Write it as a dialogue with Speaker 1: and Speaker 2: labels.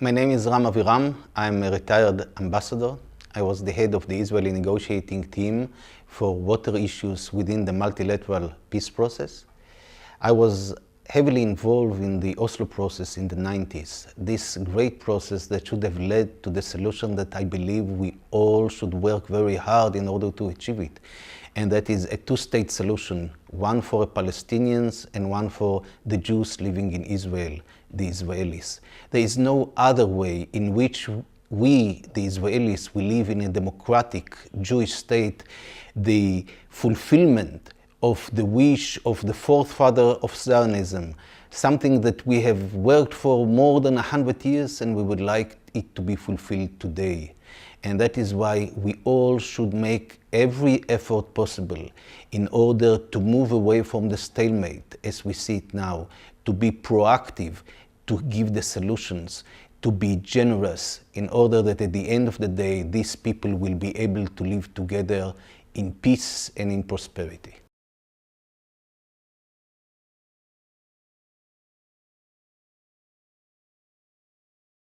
Speaker 1: My name is Ram Aviram. I'm a retired ambassador. I was the head of the Israeli negotiating team for water issues within the multilateral peace process. I was heavily involved in the Oslo process in the 90s, this great process that should have led to the solution that I believe we all should work very hard in order to achieve it. And that is a two-state solution, one for the Palestinians and one for the Jews living in Israel, the Israelis. There is no other way in which we, the Israelis, we live in a democratic Jewish state, the fulfillment of the wish of the forefather of Zionism, something that we have worked for more than 100 years and we would like it to be fulfilled today. And that is why we all should make every effort possible in order to move away from the stalemate as we see it now, to be proactive, to give the solutions, to be generous in order that at the end of the day, these people will be able to live together in peace and in prosperity.